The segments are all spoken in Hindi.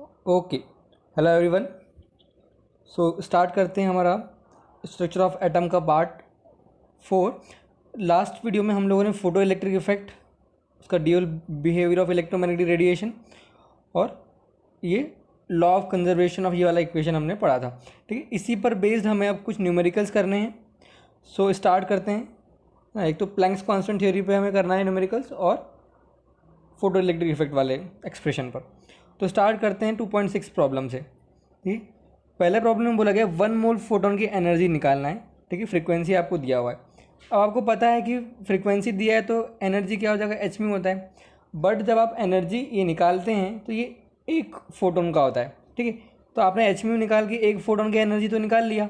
Okay, hello everyone. So start करते हैं हमारा स्ट्रक्चर ऑफ एटम का पार्ट 4। लास्ट वीडियो में हम लोगों ने फोटो इलेक्ट्रिक इफेक्ट, उसका dual behaviour of electromagnetic radiation और ये लॉ ऑफ कंजर्वेशन ऑफ ये वाला इक्वेशन हमने पढ़ा था। ठीक है, इसी पर बेस्ड हमें अब कुछ न्यूमेरिकल्स करने हैं। सो स्टार्ट करते हैं। एक तो प्लैंक्स कांस्टेंट थ्योरी पे हमें करना है न्यूमेरिकल्स और फोटो इलेक्ट्रिक इफेक्ट वाले एक्सप्रेशन पर। तो स्टार्ट करते हैं 2.6 प्रॉब्लम से। ठीक, पहले प्रॉब्लम में बोला गया 1 मोल फोटोन की एनर्जी निकालना है। ठीक है, फ्रीक्वेंसी आपको दिया हुआ है। अब आपको पता है कि फ्रीक्वेंसी दिया है तो एनर्जी क्या हो जाएगा, एच म्यू होता है। बट जब आप एनर्जी ये निकालते हैं तो ये एक फोटोन का होता है। ठीक है, तो आपने एच म्यू निकाल के एक फोटोन की एनर्जी तो निकाल लिया।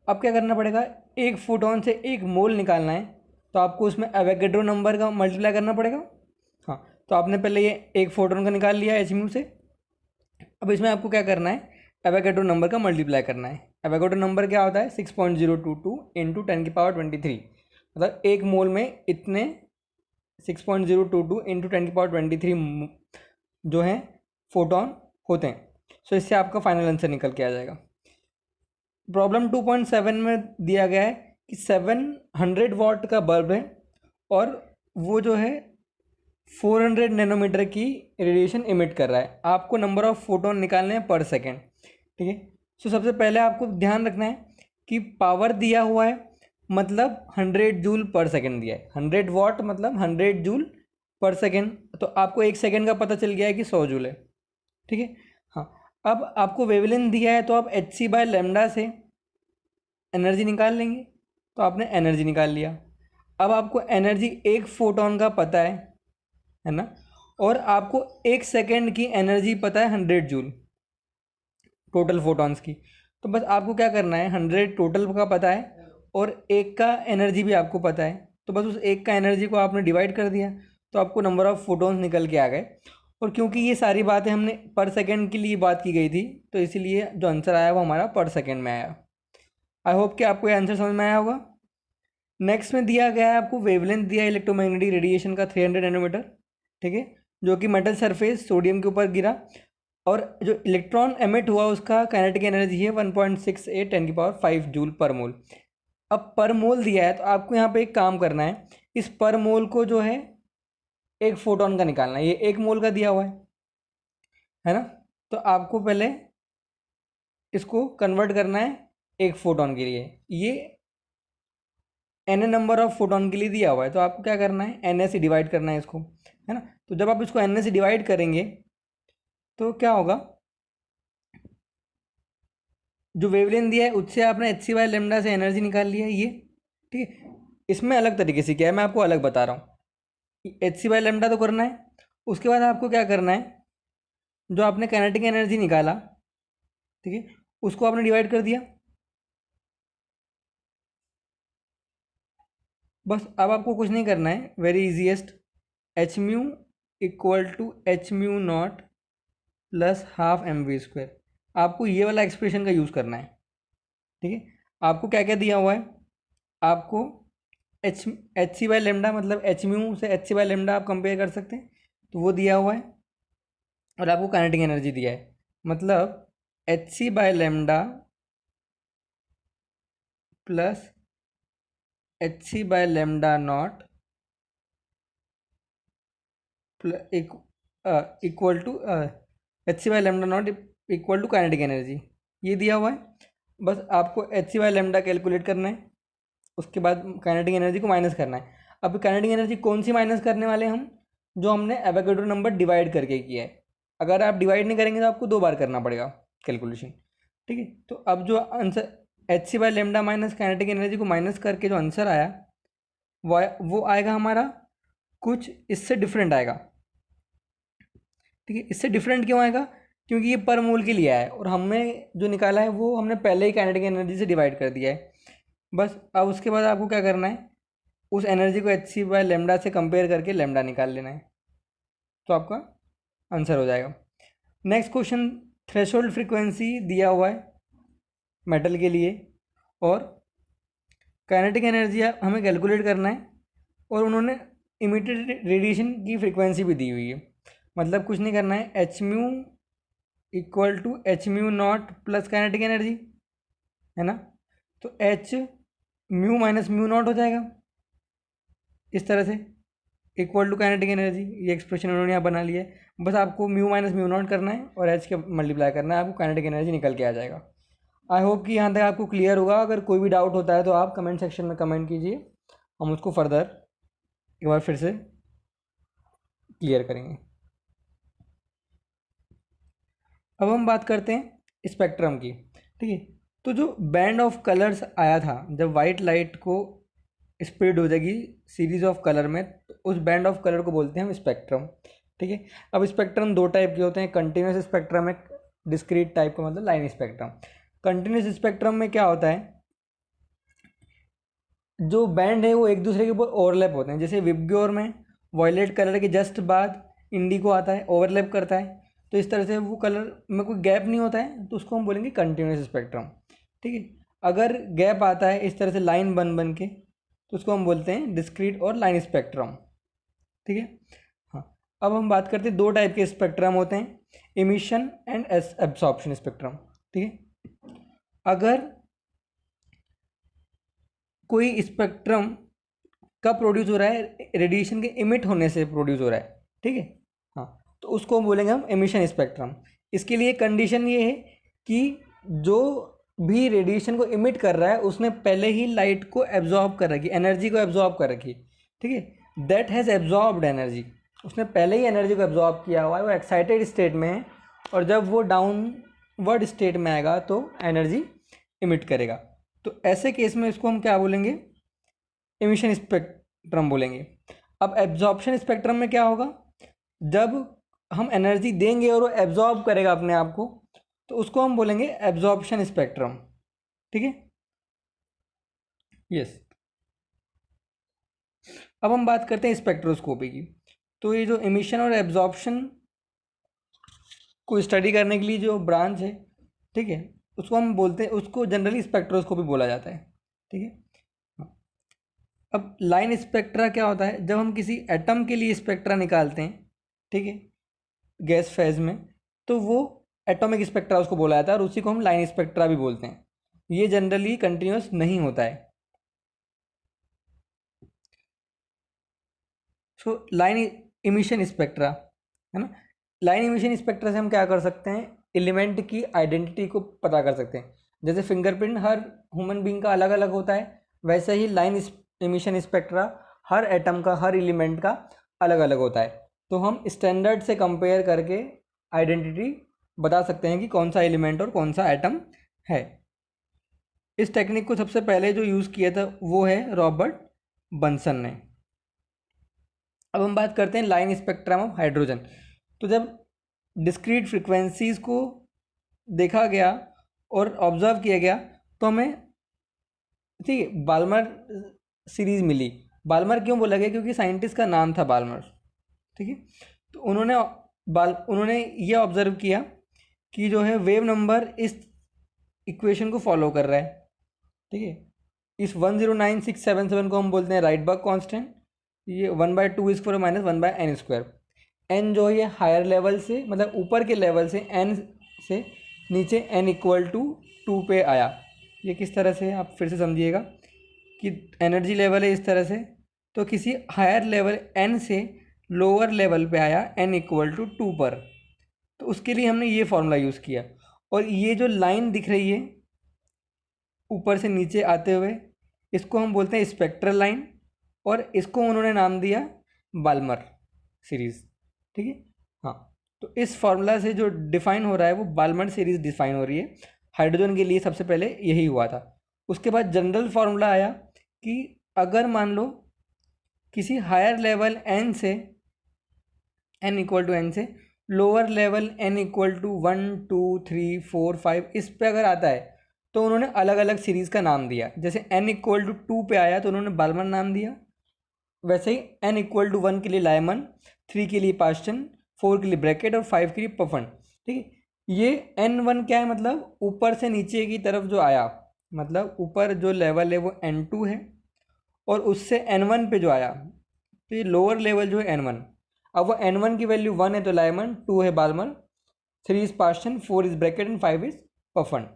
अब क्या करना पड़ेगा, एक फोटोन से एक मोल निकालना है तो आपको उसमें एवोगैड्रो नंबर का मल्टीप्लाई करना पड़ेगा। हाँ, तो आपने पहले ये एक फोटोन का निकाल लिया एच म्यू से। अब इसमें आपको क्या करना है, एवोगैड्रो नंबर का मल्टीप्लाई करना है। एवोगैड्रो नंबर क्या होता है, 6.022 इंटू 10⁻23। मतलब एक मोल में इतने 6.022 इंटू 10⁻23 जो हैं फोटोन होते हैं। सो इससे आपका फाइनल आंसर निकल के आ जाएगा। प्रॉब्लम 2.7 में दिया गया है कि 700 वाट का बल्ब है और वो जो है 400 नैनोमीटर की रेडिएशन इमिट कर रहा है। आपको नंबर ऑफ फोटोन निकालने हैं पर सेकेंड। ठीक है, सो सबसे पहले आपको ध्यान रखना है कि पावर दिया हुआ है मतलब 100 जूल पर सेकेंड दिया है। 100 वाट मतलब 100 जूल पर सेकेंड, तो आपको एक सेकेंड का पता चल गया है कि 100 जूल है। ठीक है, हाँ। अब आपको वेवलेंथ दिया है तो आप एच सी बाय लेमडा से एनर्जी निकाल लेंगे। तो आपने एनर्जी निकाल लिया। अब आपको एनर्जी एक फोटोन का पता है ना, और आपको एक सेकेंड की एनर्जी पता है 100 जूल टोटल फोटॉन्स की। तो बस आपको क्या करना है, 100 टोटल का पता है और एक का एनर्जी भी आपको पता है, तो बस उस एक का एनर्जी को आपने डिवाइड कर दिया तो आपको नंबर ऑफ़ फोटॉन्स निकल के आ गए। और क्योंकि ये सारी बातें हमने पर सेकेंड के लिए बात की गई थी तो इसीलिए जो आंसर आया वो हमारा पर सेकेंड में आया। आई होप कि आपको ये आंसर समझ में आया होगा। नेक्स्ट में दिया गया है आपको वेवलेंथ दिया है इलेक्ट्रोमैग्नेटिक रेडिएशन का 300 नैनोमीटर। ठीक है, जो कि मेटल सरफेस सोडियम के ऊपर गिरा और जो इलेक्ट्रॉन एमिट हुआ उसका काइनेटिक एनर्जी है 1.68 10⁵ जूल पर मोल। अब पर मोल दिया है तो आपको यहाँ पे एक काम करना है, इस पर मोल को जो है एक फोटोन का निकालना है। ये एक मोल का दिया हुआ है ना, तो आपको पहले इसको कन्वर्ट करना है एक फोटोन के लिए। ये एन नंबर ऑफ फोटोन के लिए दिया हुआ है तो आपको क्या करना है, एन से डिवाइड करना है इसको, है ना। तो जब आप इसको एन से डिवाइड करेंगे तो क्या होगा, जो वेवलेंथ दिया है उससे आपने एच सी बाय लेमडा से एनर्जी निकाल लिया है ये। ठीक है, इसमें अलग तरीके से क्या है मैं आपको अलग बता रहा हूँ। एच सी बाय लेमडा तो करना है, उसके बाद आपको क्या करना है, जो आपने काइनेटिक एनर्जी निकाला, ठीक है, उसको आपने डिवाइड कर दिया। बस अब आपको कुछ नहीं करना है, very easiest, H mu equal to H mu naught plus half M V square. आपको ये वाला एक्सप्रेशन का यूज़ करना है। ठीक है, आपको क्या क्या दिया हुआ है, आपको H H C by lambda मतलब एच म्यू से एच सी बाई लेमडा आप कंपेयर कर सकते हैं, तो वो दिया हुआ है। और आपको काइनेटिक एनर्जी दिया है मतलब H C by lambda plus H C by lambda naught equal to H C by lambda naught equal to kinetic energy, ये दिया हुआ है। बस आपको H C by lambda calculate करना है, उसके बाद काइनेटिक एनर्जी को माइनस करना है। अब काइनेटिक एनर्जी कौन सी माइनस करने वाले हम, जो हमने एवोगैड्रो नंबर डिवाइड करके किया है। अगर आप डिवाइड नहीं करेंगे तो आपको 2 बार करना पड़ेगा कैलकुलेशन। ठीक है, तो अब जो answer H C by lambda minus kinetic energy को माइनस करके जो आंसर आया वो आएगा हमारा कुछ इससे डिफरेंट आएगा। ठीक है, इससे डिफरेंट क्यों आएगा, क्योंकि ये पर मोल के लिए आया है और हमें जो निकाला है वो हमने पहले ही काइनेटिक एनर्जी से डिवाइड कर दिया है। बस अब उसके बाद आपको क्या करना है, उस एनर्जी को एच सी बाय लेमडा से कंपेयर करके लेमडा निकाल लेना है, तो आपका आंसर हो जाएगा। नेक्स्ट क्वेश्चन, थ्रेशोल्ड फ्रीक्वेंसी दिया हुआ है मेटल के लिए और काइनेटिक एनर्जी हमें कैलकुलेट करना है और उन्होंने इमिटेड रेडिएशन की फ्रीक्वेंसी भी दी हुई है। मतलब कुछ नहीं करना है, H mu equal to H mu naught plus kinetic energy, है ना। तो H mu minus mu naught हो जाएगा इस तरह से, इक्वल टू काइनेटिक एनर्जी। ये एक्सप्रेशन उन्होंने यहाँ बना लिया है। बस आपको म्यू माइनस म्यू नॉट करना है और एच के मल्टीप्लाई करना है, आपको काइनेटिक एनर्जी निकल के आ जाएगा। आई होप कि यहाँ तक आपको क्लियर होगा। अगर कोई भी डाउट होता है तो आप कमेंट सेक्शन में कमेंट कीजिए, हम उसको फर्दर एक बार फिर से क्लियर करेंगे। अब हम बात करते हैं स्पेक्ट्रम की, ठीक है। तो जो बैंड ऑफ कलर्स आया था, जब वाइट लाइट को स्प्रेड हो जाएगी सीरीज ऑफ कलर में, तो उस बैंड ऑफ कलर को बोलते हैं हम स्पेक्ट्रम, ठीक है। अब स्पेक्ट्रम दो टाइप के होते हैं, कंटिन्यूस स्पेक्ट्रम, एक डिस्क्रीट टाइप का, मतलब लाइन स्पेक्ट्रम। कंटिन्यूस स्पेक्ट्रम में क्या होता है, जो बैंड है वो एक दूसरे के ऊपर ओवरलैप होते हैं। जैसे विबग्योर में वॉयलेट कलर के जस्ट बाद इंडिगो आता है, ओवरलैप करता है, तो इस तरह से वो कलर में कोई गैप नहीं होता है, तो उसको हम बोलेंगे कंटिन्यूस स्पेक्ट्रम, ठीक है। अगर गैप आता है इस तरह से लाइन बन बन के, तो उसको हम बोलते हैं डिस्क्रीट और लाइन स्पेक्ट्रम, ठीक है। हाँ, अब हम बात करते हैं दो टाइप के स्पेक्ट्रम होते हैं, इमिशन एंड एब्सॉर्प्शन स्पेक्ट्रम, ठीक है। अगर कोई स्पेक्ट्रम कब प्रोड्यूस हो रहा है, रेडिएशन के इमिट होने से प्रोड्यूस हो रहा है, ठीक है। हाँ, तो उसको हम बोलेंगे हम एमिशन स्पेक्ट्रम। इसके लिए कंडीशन ये है कि जो भी रेडिएशन को इमिट कर रहा है उसने पहले ही लाइट को एब्जॉर्ब कर रखी, एनर्जी को एब्जॉर्ब कर रखी, ठीक है। दैट हैज़ एब्जॉर्ब्ड एनर्जी, उसने पहले ही एनर्जी को एब्जॉर्ब किया हुआ है, वो एक्साइटेड स्टेट में है, और जब वो डाउनवर्ड स्टेट में आएगा तो एनर्जी इमिट करेगा। तो ऐसे केस में इसको हम क्या बोलेंगे, एमिशन स्पेक्ट्रम बोलेंगे। अब एब्जॉर्प्शन स्पेक्ट्रम में क्या होगा, जब हम एनर्जी देंगे और वो एब्जॉर्ब करेगा अपने आप को, तो उसको हम बोलेंगे एब्जॉर्प्शन स्पेक्ट्रम, ठीक है। यस, अब हम बात करते हैं स्पेक्ट्रोस्कोपी की। तो ये जो एमिशन और एब्जॉर्प्शन को स्टडी करने के लिए जो ब्रांच है, ठीक है, उसको हम बोलते हैं, उसको जनरली स्पेक्ट्रोस्कोपी बोला जाता है, ठीक है। अब लाइन स्पेक्ट्रा क्या होता है, जब हम किसी एटम के लिए स्पेक्ट्रा निकालते हैं, ठीक है, गैस फेज में, तो वो एटॉमिक स्पेक्ट्रा उसको बोला जाता है, और उसी को हम लाइन स्पेक्ट्रा भी बोलते हैं। ये जनरली कंटिन्यूस नहीं होता है। सो लाइन इमिशन स्पेक्ट्रा, है ना। लाइन इमिशन स्पेक्ट्रा से हम क्या कर सकते हैं, एलिमेंट की आइडेंटिटी को पता कर सकते हैं। जैसे फिंगरप्रिंट हर ह्यूमन बींग का अलग अलग होता है, वैसे ही लाइन इमिशन स्पेक्ट्रा हर एटम का, हर एलिमेंट का अलग अलग होता है। तो हम स्टैंडर्ड से कंपेयर करके आइडेंटिटी बता सकते हैं कि कौन सा एलिमेंट और कौन सा एटम है। इस टेक्निक को सबसे पहले जो यूज़ किया था वो है रॉबर्ट बंसन ने। अब हम बात करते हैं लाइन स्पेक्ट्रम ऑफ हाइड्रोजन। तो जब डिस्क्रीट फ्रिक्वेंसीज को देखा गया और ऑब्जर्व किया गया, तो हमें, ठीक है, बाल्मर सीरीज मिली। बाल्मर क्यों बोला गया, क्योंकि साइंटिस्ट का नाम था बाल्मर, ठीक है। तो उन्होंने ये ऑब्जर्व किया कि जो है वेव नंबर इस इक्वेशन को फॉलो कर रहा है, ठीक है। इस 109677 को हम बोलते हैं राइटबर्ग कांस्टेंट। ये 1/2 माइनस 1/n²। n जो है ये हायर लेवल से, मतलब ऊपर के लेवल से, n से नीचे n इक्वल टू 2 पे आया। ये किस तरह से, आप फिर से समझिएगा कि एनर्जी लेवल है इस तरह से, तो किसी हायर लेवल n से लोअर लेवल पे आया n इक्वल टू 2 पर, तो उसके लिए हमने ये फॉर्मूला यूज़ किया। और ये जो लाइन दिख रही है ऊपर से नीचे आते हुए, इसको हम बोलते हैं स्पेक्ट्रल लाइन, और इसको उन्होंने नाम दिया बाल्मर सीरीज़, ठीक है। हाँ, तो इस फॉर्मूला से जो डिफाइन हो रहा है वो बाल्मर सीरीज़ डिफाइन हो रही है। हाइड्रोजन के लिए सबसे पहले यही हुआ था। उसके बाद जनरल फार्मूला आया कि अगर मान लो किसी हायर लेवल n से, n इक्वल टू n से lower level n equal to 1 2 3 4 5 इस पे अगर आता है, तो उन्होंने अलग अलग सीरीज़ का नाम दिया। जैसे n इक्वल टू 2 पे आया तो उन्होंने बाल्मर नाम दिया, वैसे ही n इक्वल टू 1 के लिए लायमन, 3 के लिए पास्टन, 4 के लिए ब्रैकेट और 5 के लिए पफन, ठीक है। ये n1 क्या है, मतलब ऊपर से नीचे की तरफ जो आया, मतलब ऊपर जो लेवल है वो n2 है, और उससे n1 पे जो आया, तो ये लोअर लेवल जो है n1। अब वो n1 की वैल्यू 1 है तो लायमन, 2 है Balmer, 3 is Paschen, 4 is Brackett and 5 is Pfund.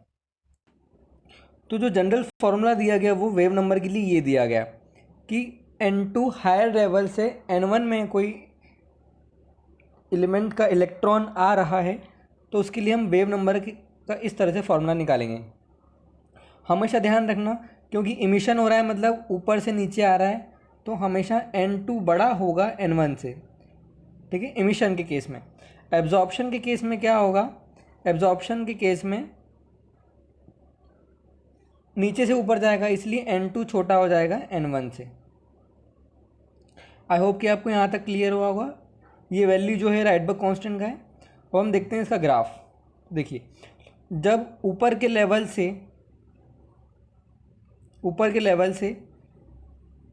तो जो जनरल फॉर्मूला दिया गया वो वेव नंबर के लिए ये दिया गया कि n2 हायर लेवल से n1 में कोई एलिमेंट का इलेक्ट्रॉन आ रहा है तो उसके लिए हम वेव नंबर का इस तरह से फॉर्मूला निकालेंगे। हमेशा ध्यान रखना, क्योंकि इमिशन हो रहा है मतलब ऊपर से नीचे आ रहा है, तो हमेशा n2 बड़ा होगा n1 से, ठीक है, इमिशन के केस में। एब्जॉर्प्शन के केस में क्या होगा, एब्जॉर्प्शन के केस में नीचे से ऊपर जाएगा, इसलिए n2 छोटा हो जाएगा n1 से। आई होप कि आपको यहाँ तक क्लियर हुआ होगा। ये वैल्यू जो है राइडबर्ग कांस्टेंट का है। अब हम देखते हैं इसका ग्राफ। देखिए, जब ऊपर के लेवल से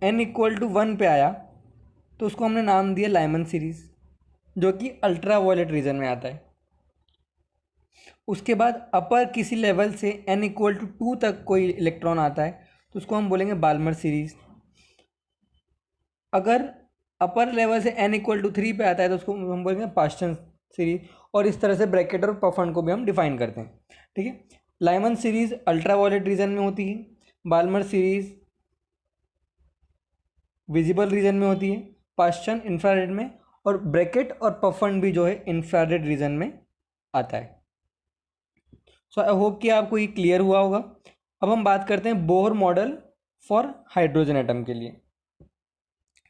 n = 1 पे आया तो उसको हमने नाम दिया लाइमन सीरीज़, जो कि अल्ट्रा वायलेट रीजन में आता है। उसके बाद अपर किसी लेवल से n = 2 तक कोई इलेक्ट्रॉन आता है तो उसको हम बोलेंगे बाल्मर सीरीज़। अगर अपर लेवल से n = 3 पे आता है तो उसको हम बोलेंगे पास्टन सीरीज। और इस तरह से ब्रैकेट और पफन को भी हम डिफाइन करते हैं, ठीक है। Lyman series ultraviolet region में होती है, बाल्मर सीरीज विजिबल रीजन में होती है, पास्टन इंफ्रारेड में, और ब्रैकेट और पफन भी जो है इंफ्रारेड रीजन में आता है। सो आई होप कि आपको ये क्लियर हुआ होगा। अब हम बात करते हैं Bohr model for hydrogen atom के लिए,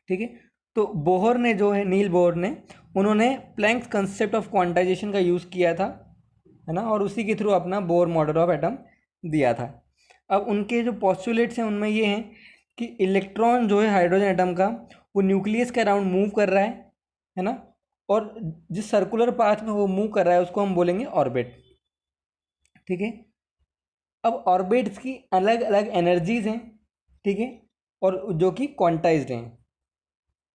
ठीक है। तो बोहर ने जो है, नील बोहर ने, उन्होंने प्लैंक्स कंसेप्ट ऑफ क्वांटाइजेशन का यूज़ किया था, है ना, और उसी के थ्रू अपना बोहर मॉडल ऑफ एटम दिया था। अब उनके जो पॉस्टुलेट्स हैं उनमें ये हैं कि इलेक्ट्रॉन जो है हाइड्रोजन एटम का वो न्यूक्लियस के अराउंड मूव कर रहा है ना, और जिस सर्कुलर पाथ में वो मूव कर रहा है उसको हम बोलेंगे ऑर्बिट, ठीक है। अब ऑर्बिट्स की अलग अलग एनर्जीज हैं, ठीक है, और जो कि क्वांटाइज्ड हैं,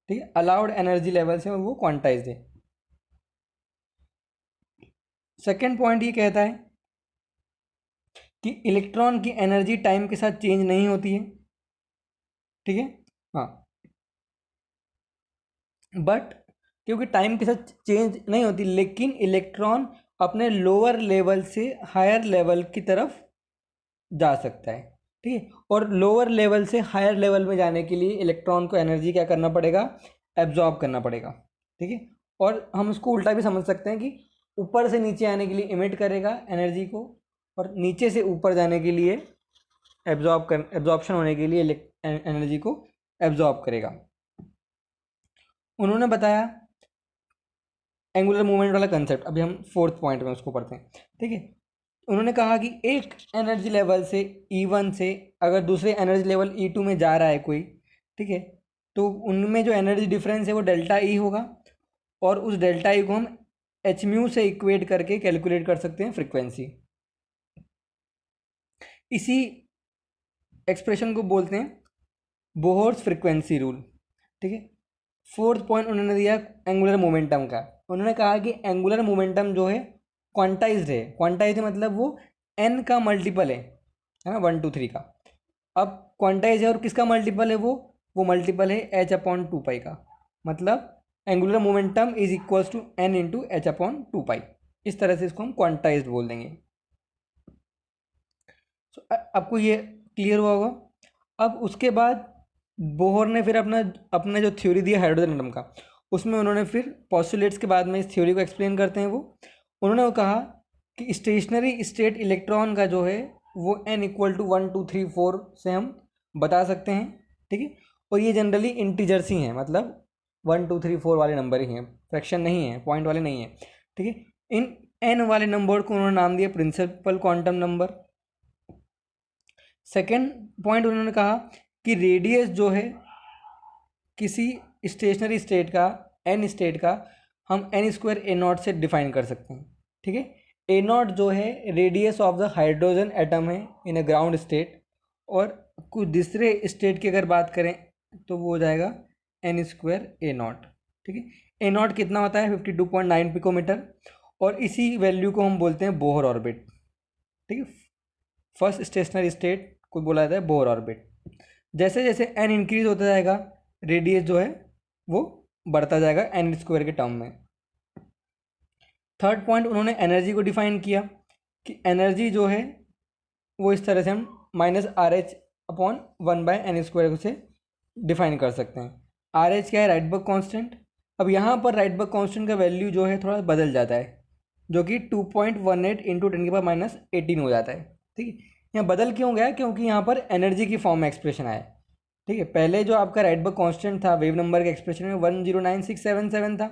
ठीक है, अलाउड एनर्जी लेवल से वो क्वांटाइज्ड है। सेकेंड पॉइंट ये कहता है कि इलेक्ट्रॉन की एनर्जी टाइम के साथ चेंज नहीं होती है, ठीक है, हाँ, बट क्योंकि टाइम के साथ चेंज नहीं होती, लेकिन इलेक्ट्रॉन अपने लोअर लेवल से हायर लेवल की तरफ जा सकता है, ठीक है। और लोअर लेवल से हायर लेवल में जाने के लिए इलेक्ट्रॉन को एनर्जी क्या करना पड़ेगा, एब्जॉर्ब करना पड़ेगा, ठीक है। और हम उसको उल्टा भी समझ सकते हैं कि ऊपर से नीचे आने के लिए इमिट करेगा एनर्जी को, और नीचे से ऊपर जाने के लिए एब्जॉर्प्शन होने के लिए एनर्जी को एब्जॉर्ब करेगा। उन्होंने बताया एंगुलर मूवमेंट वाला कंसेप्ट, अभी हम फोर्थ पॉइंट में उसको पढ़ते हैं, ठीक है। उन्होंने कहा कि एक एनर्जी लेवल से E1 से अगर दूसरे एनर्जी लेवल E2 में जा रहा है कोई, ठीक है, तो उनमें जो एनर्जी डिफरेंस है वो डेल्टा E होगा, और उस डेल्टा E को हम hμ से इक्वेट करके कैलकुलेट कर सकते हैं फ्रीक्वेंसी। इसी एक्सप्रेशन को बोलते हैं बोहर्स फ्रीक्वेंसी रूल, ठीक है। फोर्थ पॉइंट उन्होंने दिया एंगुलर मोमेंटम का। उन्होंने कहा कि एंगुलर मोमेंटम जो है क्वांटाइज्ड है। क्वांटाइज्ड मतलब वो n का मल्टीपल है ना, 1 2 3 का। अब क्वांटाइज है और किसका मल्टीपल है, वो मल्टीपल है h/2π का। मतलब angular momentum is equals to n into h/2π। इस तरह से इसको हम क्वांटाइज्ड बोल देंगे। आपको ये क्लियर हुआ होगा। अब उसके बाद बोहर ने फिर अपना जो थ्योरी दिया हाइड्रोजन एटम का, उसमें उन्होंने फिर पॉस्टुलेट्स के बाद में इस थ्योरी को एक्सप्लेन करते हैं। उन्होंने वो कहा कि स्टेशनरी स्टेट इलेक्ट्रॉन का जो है वो n = 1 2 3 4 से हम बता सकते हैं, ठीक है। और ये जनरली इंटीजर्स ही हैं, मतलब 1 2 3 4 वाले नंबर ही हैं, फ्रैक्शन नहीं है, पॉइंट वाले नहीं हैं, ठीक है। इन n वाले नंबर को उन्होंने नाम दिया principal quantum number. Second point उन्होंने कहा कि रेडियस जो है किसी स्टेशनरी स्टेट का, n स्टेट का, हम n² a0 से डिफाइन कर सकते हैं, ठीक है। a0 जो है radius of the hydrogen atom है इन अ ग्राउंड स्टेट, और कुछ दूसरे स्टेट की अगर बात करें तो वो हो जाएगा n² a0, ठीक है। a0 कितना होता है 52.9 पिकोमीटर, और इसी वैल्यू को हम बोलते हैं बोहर ऑर्बिट, ठीक है। फर्स्ट स्टेशनरी स्टेट को बोला जाता है बोहर ऑर्बिट। जैसे जैसे n इंक्रीज होता जाएगा रेडियस जो है वो बढ़ता जाएगा n² के टर्म में। थर्ड पॉइंट उन्होंने एनर्जी को डिफाइन किया कि एनर्जी जो है वो इस तरह से हम -RH/1/n² से डिफाइन कर सकते हैं। RH क्या है? राइटबर्ग कांस्टेंट। अब यहाँ पर राइटबर्ग कांस्टेंट का वैल्यू जो है थोड़ा बदल जाता है, जो कि 2.18 × 10⁻18 हो जाता है। ठीक है, यहाँ बदल क्यों गया? क्योंकि यहाँ पर एनर्जी की फॉर्म में एक्सप्रेशन आया। ठीक है, पहले जो आपका राइटबर्ग कांस्टेंट था वेव नंबर के एक्सप्रेशन में 109677 था।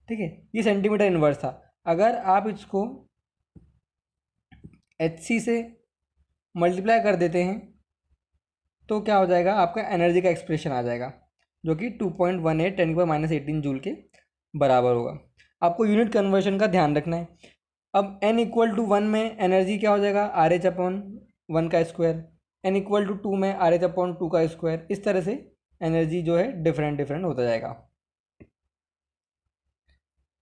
ठीक है, ये सेंटीमीटर इनवर्स था। अगर आप इसको HC से मल्टीप्लाई कर देते हैं तो क्या हो जाएगा? आपका एनर्जी का एक्सप्रेशन आ जाएगा, जो कि 2.18 10⁻18 जूल के बराबर होगा। आपको यूनिट कन्वर्जन का ध्यान रखना है। अब n=1 में एनर्जी क्या हो जाएगा? RH/1 का स्क्वायर। n=2 में RH/2 का स्क्वायर। इस तरह से एनर्जी जो है डिफरेंट होता जाएगा।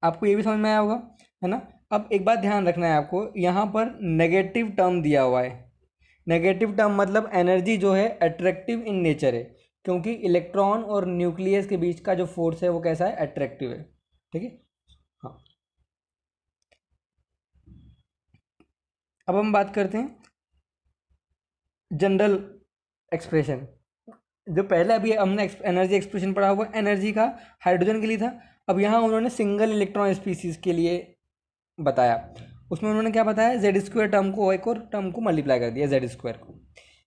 आपको ये भी समझ में आया होगा, है ना? अब एक बात ध्यान रखना है आपको, यहाँ पर नेगेटिव टर्म दिया हुआ है। नेगेटिव टर्म मतलब एनर्जी जो है अट्रैक्टिव इन नेचर है, क्योंकि इलेक्ट्रॉन और न्यूक्लियस के बीच का जो फोर्स है वो कैसा है? अट्रैक्टिव है। ठीक है, हाँ। अब हम बात करते हैं जनरल एक्सप्रेशन। जो पहले अभी हमने एनर्जी एक्सप्रेशन पढ़ा हुआ एनर्जी का हाइड्रोजन के लिए था, अब यहाँ उन्होंने सिंगल इलेक्ट्रॉन स्पीसीज के लिए बताया। उसमें उन्होंने क्या बताया? Z² टर्म को एक और टर्म को मल्टीप्लाई कर दिया, Z² को।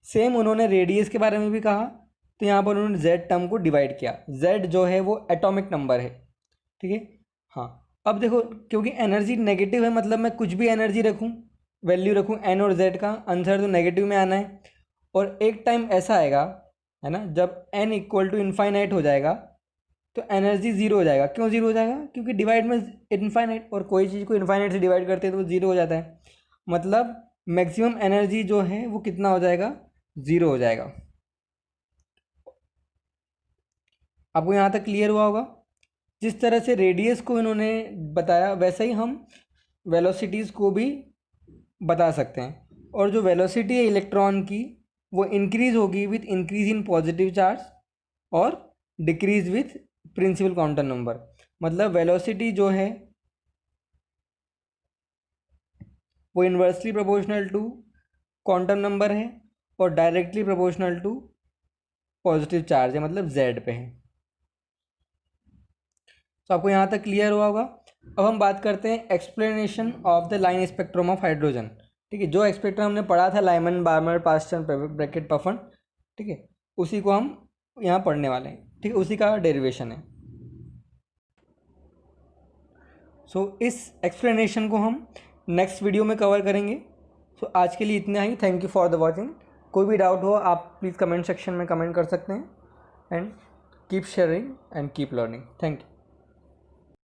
सेम उन्होंने रेडियस के बारे में भी कहा, तो यहाँ पर उन्होंने Z टर्म को डिवाइड किया। Z जो है वो एटॉमिक नंबर है। ठीक है, हाँ। अब देखो, क्योंकि एनर्जी नेगेटिव है, मतलब मैं कुछ भी एनर्जी रखूँ, वैल्यू रखूँ n और z का, आंसर तो नेगेटिव में आना है। और एक टाइम ऐसा आएगा, है ना, जब n =इनफाइनाइट हो जाएगा तो एनर्जी ज़ीरो हो जाएगा। क्यों ज़ीरो हो जाएगा? क्योंकि डिवाइड में इनफाइनाइट, और कोई चीज़ को इनफाइनाइट से डिवाइड करते हैं तो वो ज़ीरो हो जाता है। मतलब मैक्सिमम एनर्जी जो है वो कितना हो जाएगा? ज़ीरो हो जाएगा। आपको यहाँ तक क्लियर हुआ होगा? जिस तरह से रेडियस को इन्होंने बताया, वैसे ही हम वेलोसिटीज़ को भी बता सकते हैं। और जो वेलोसिटी है इलेक्ट्रॉन की, वो इंक्रीज होगी with increase in positive charge और decrease with principal quantum number. मतलब वेलोसिटी जो है वो inversely proportional to quantum number है और directly proportional to positive charge है, मतलब z पे है। तो आपको यहाँ तक क्लियर हुआ होगा। अब हम बात करते हैं explanation of the line spectrum of hydrogen. ठीक है, जो स्पेक्ट्रम हमने पढ़ा था Lyman, Barmer, Paschen, bracket, Puffin, ठीक है, उसी को हम यहाँ पढ़ने वाले हैं। ठीक है, उसी का डेरिवेशन है। सो इस एक्सप्लेनेशन को हम नेक्स्ट वीडियो में कवर करेंगे। सो आज के लिए इतना ही। Thank you for the watching. कोई भी डाउट हो आप प्लीज़ कमेंट सेक्शन में कमेंट कर सकते हैं। And keep sharing and keep learning. Thank you.